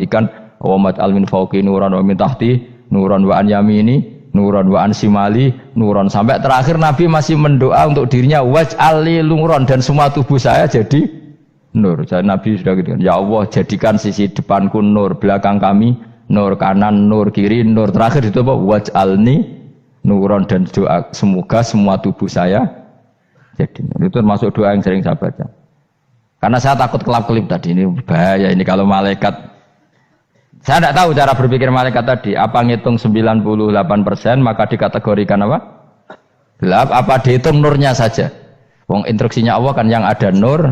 ikan wa mat almin fauqi nuran wa min tahti nuran wa an yamini nuran wa an simali nuran, sampai terakhir Nabi masih mendoa untuk dirinya waj'alli nuran, dan semua tubuh saya jadi nur. Jadi Nabi sudah gitu, ya Allah jadikan sisi depanku nur, belakang kami nur, kanan nur, kiri nur, terakhir itu apa, waj'alni nuran, dan doa semoga semua tubuh saya jadi nur. Itu termasuk doa yang sering saya baca. Karena saya takut kelap-kelip tadi, ini bahaya ini kalau malaikat. Saya tidak tahu cara berpikir malaikat tadi. Apa ngitung 98% maka dikategorikan apa? Gelap. Apa dihitung nurnya saja? Wong instruksinya Allah kan yang ada nur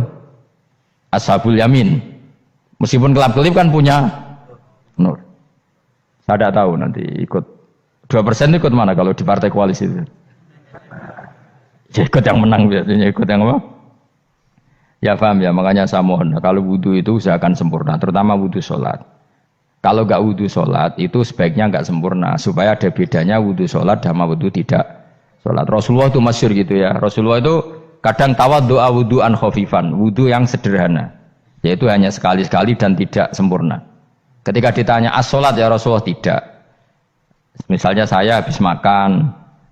ashabul yamin. Meskipun kelap-kelip kan punya nur. Saya tidak tahu nanti ikut 2% ikut mana kalau di partai koalisi itu. Ya, ikut yang menang biasanya, ikut yang apa? Ya paham ya, makanya saya mohon kalau wudhu itu usahakan sempurna, terutama wudhu sholat. Kalau nggak wudhu sholat itu sebaiknya nggak sempurna, supaya ada bedanya wudhu sholat sama wudhu tidak sholat. Rasulullah itu masyhur gitu ya, Rasulullah itu kadang tawaddu'a wudhu'an khafifan, wudhu yang sederhana, yaitu hanya sekali-sekali dan tidak sempurna. Ketika ditanya as-sholat ya Rasulullah, tidak. Misalnya saya habis makan,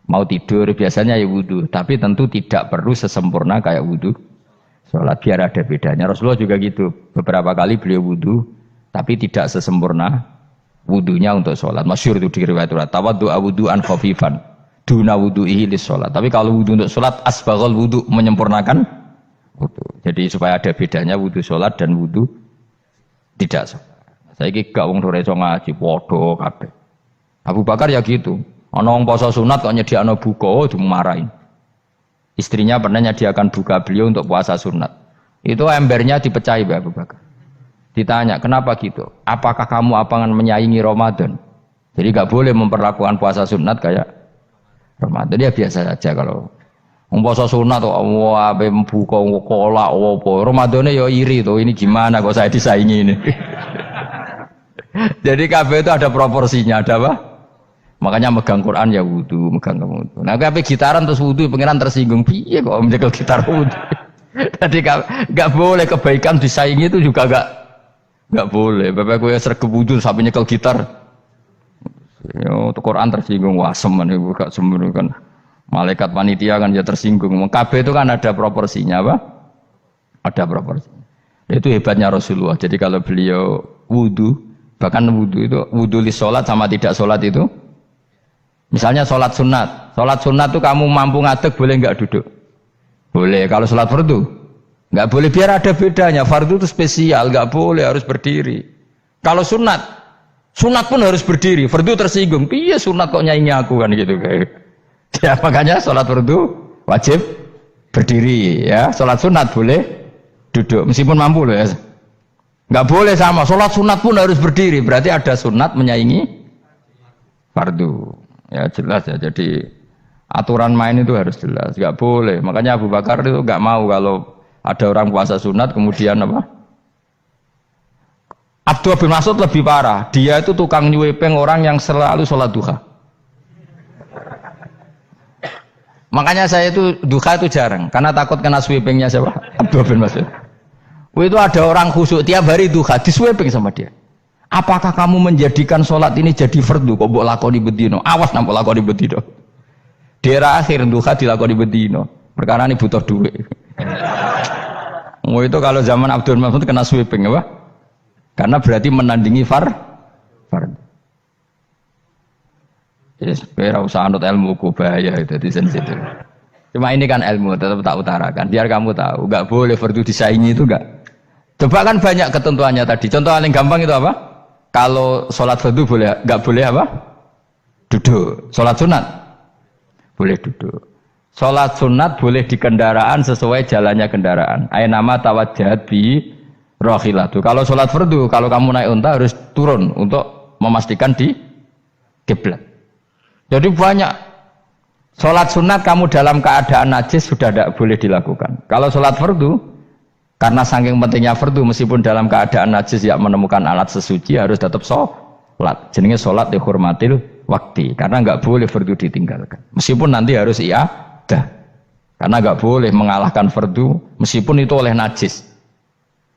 mau tidur, biasanya ya wudhu, tapi tentu tidak perlu sesempurna kayak wudhu sholat, biar ada bedanya. Rasulullah juga gitu, beberapa kali beliau wudhu tapi tidak sesempurna wudhunya untuk sholat. Masyhur itu di riwayat tawaddu'a wudhu'an khafifan duna wudhu'ihi lis sholat. Tapi kalau wudhu untuk sholat asbaghal wudhu, menyempurnakan wudhu. Jadi supaya ada bedanya wudhu sholat dan wudhu tidak sholat. Saya gak wong ora iso ngaji padha kabeh. Abu Bakar ya gitu, ana wong poso sunat kok nyediakno buka dimarahin. Istrinya pernah nyediakan buka beliau untuk puasa sunat. Itu embernya dipecahi Mbak Abu Bakar. Ditanya, kenapa gitu? Apakah kamu akan menyaingi Ramadan? Jadi nggak boleh memperlakukan puasa sunat kayak Ramadan. Ya biasa saja kalau puasa sunat tuh, wah buka kolak, apa Ramadannya ya iri tuh. Ini gimana kok saya disaingi ini? Jadi kabeh itu ada proporsinya, ada apa? Makanya megang Quran ya wudu, megang wudu. Nah, kabeh gitaran terus wudu, pengiran tersinggung. Piye kok menjegal gitar wudu? Jadi nggak boleh kebaikan disaingi itu juga nggak boleh. Bapak gue sergap wudu sampai nyekel gitar. Yo, Quran tersinggung, wah semen itu gak semen kan. Malaikat panitia kan ya tersinggung. Kabeh itu kan ada proporsinya, apa? Ada proporsinya. Itu hebatnya Rasulullah. Jadi kalau beliau wudu, bahkan wudu itu wudu li sholat sama tidak sholat itu. Misalnya sholat sunat itu kamu mampu ngadeg boleh nggak duduk? Boleh. Kalau sholat fardu nggak boleh, biar ada bedanya. Fardu itu spesial, nggak boleh, harus berdiri. Kalau sunat pun harus berdiri. Fardu tersinggung, iya sunat kok nyaingi aku kan gitu kayak. Ya makanya sholat fardu wajib berdiri ya. Sholat sunat boleh duduk meskipun mampu loh ya. Nggak boleh sama. Sholat sunat pun harus berdiri. Berarti ada sunat menyaingi fardu. Ya jelas ya, jadi aturan main itu harus jelas, nggak boleh. Makanya Abu Bakar itu nggak mau kalau ada orang puasa sunat kemudian apa? Abdullah bin Mas'ud lebih parah, dia itu tukang nyuwepeng orang yang selalu sholat duha. Makanya saya itu duha itu jarang, karena takut kena sweepingnya siapa? Abdullah bin Mas'ud. Itu ada orang khusyuk tiap hari duha, diswepeng sama dia. Apakah kamu menjadikan sholat ini jadi fardu? Kok mbok lakoni bedino? Awas nampak lakoni bedino. Di era akhir duha dilakoni bedino. Perkara ini butuh duit. Itu kalau zaman Abdul Mas'ud kena sweeping apa? Karena berarti menandingi fardu. Jadi sebenarnya usah anut ilmu ku bahaya itu di sensitif. Cuma ini kan ilmu tetap tak utarakan. Biar kamu tahu, nggak boleh fardu disaingi itu nggak. Coba kan banyak ketentuannya tadi. Contoh paling gampang itu apa? Kalau sholat fardu boleh, nggak boleh apa? Duduk. Sholat sunat boleh duduk. Sholat sunat boleh di kendaraan sesuai jalannya kendaraan. Aynama tawajjahat bi rakhilatu. Kalau sholat fardu, kalau kamu naik unta harus turun untuk memastikan di kiblat. Jadi banyak sholat sunat kamu dalam keadaan najis sudah tidak boleh dilakukan. Kalau sholat fardu, karena saking pentingnya fardu, meskipun dalam keadaan najis ya menemukan alat sesuci harus tetap sholat. Jenenge sholat dihormatil waktu, karena nggak boleh fardu ditinggalkan. Meskipun nanti harus iadah, karena nggak boleh mengalahkan fardu meskipun itu oleh najis.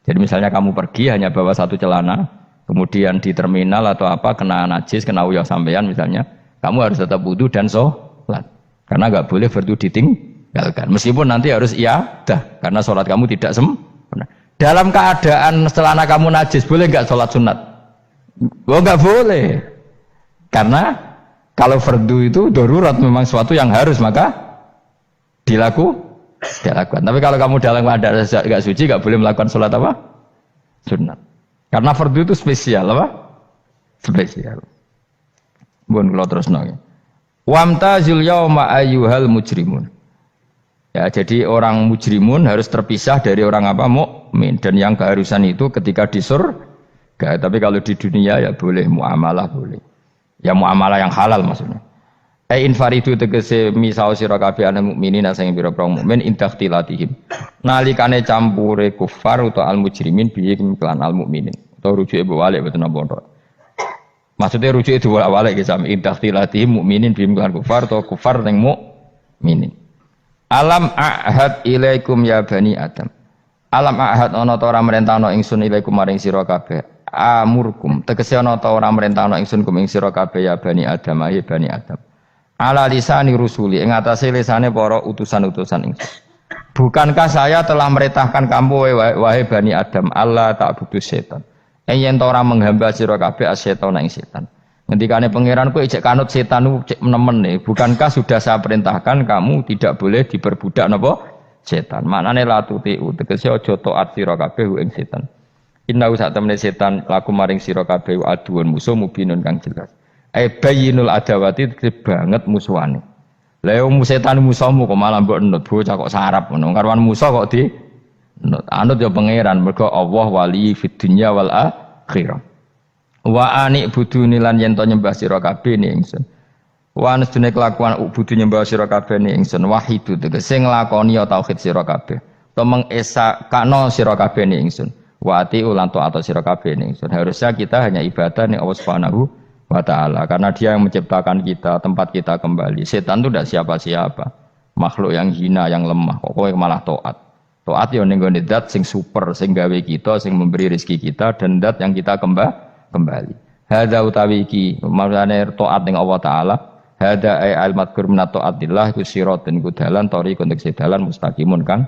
Jadi misalnya kamu pergi hanya bawa satu celana, kemudian di terminal atau apa kena najis, kena uyah sampean misalnya, kamu harus tetap wudu dan sholat. Karena nggak boleh fardu ditinggalkan. Meskipun nanti harus iyadah karena sholat kamu tidak sempurna. Dalam keadaan setelah kamu najis, boleh nggak sholat sunat? Oh nggak boleh. Karena kalau fardu itu darurat memang suatu yang harus maka dilakukan. Tapi kalau kamu dalam keadaan nggak suci, nggak boleh melakukan sholat apa? Sunat. Karena fardu itu spesial apa? Spesial. Bon kalau terus nanya. Wamtazil yauma ayyuhal mujrimun. Ya, jadi orang mujrimun harus terpisah dari orang apa? Mukmin. Dan yang keharusan itu ketika di surga. Tapi kalau di dunia ya boleh muamalah boleh. Ya muamalah yang halal maksudnya. Infaridu tegese misau sira kabeh ana mukminin sing pira-pira mukmin indahtilatihim. Nalikane campure kufar utawa al mujrimin bihi kelan al mukminin. Utawa rujuke balik boten napa. Maksudnya rujuke diwalek ge sami indahtilatihim mukminin bihi kelan kufar utawa kufar ning mukminin. Alam ahad ilaikum ya bani Adam. Alam ahad ana ta ora merentano ingsun ilaikum maring sira kabeh. Amurkum tegese ana ta ora merentano ingsun kum ing sira kabeh ya bani Adam ya bani Adam. Ala lisani rusuli ing atase lisane para utusan-utusan ingsun. Bukankah saya telah merintahkan kamu wahai Bani Adam Allah ta'budu setan. Yen ora menghamba sira kabeh asetan ing setan. Ngendikane pangeran kowe ijek kanut setan cek nemen nih. Bukankah sudah saya perintahkan kamu tidak boleh diperbudak napa setan. Maknane la tutiu tegese aja taat sira kabeh ing setan. Inna sak temene setan laku maring sira kabeh aduun musuh mubinun kang jelas. Bayinul adawati banget musuhane. Lah yo setan musuhmu kok malah mbok nut bocah kok sarap ngono. Karuan musuh kok di nut. Anut yo pangeran mergo Allah wali fid dunya wal akhirah. Wa ani buduni lan yen to nyembah sira kabeh ni ingsun. Wa anestune kelakuan budu nyembah sira kabeh ni ingsun wahidu tegese nglakoni tauhid sira kabeh. To mengesakno sira kabeh ni ingsun. Wa ati ulan to atau sira kabeh ni ingsun. Harusnya kita hanya ibadah ning Allah Subhanahu wa ta'ala karena dia yang menciptakan kita, tempat kita kembali. Setan itu tidak siapa-siapa, makhluk yang hina, yang lemah. Kok kowe malah taat. Taat ya ning gone zat sing super, sing gawe kita, sing memberi rezeki kita dan zat yang kita kembali. Hadza utawi iki maksudane taat ning Allah taala. Hadza ai al-madkur min taatillah iku siratun iku dalan tori untuk sedalan mustaqimun kan.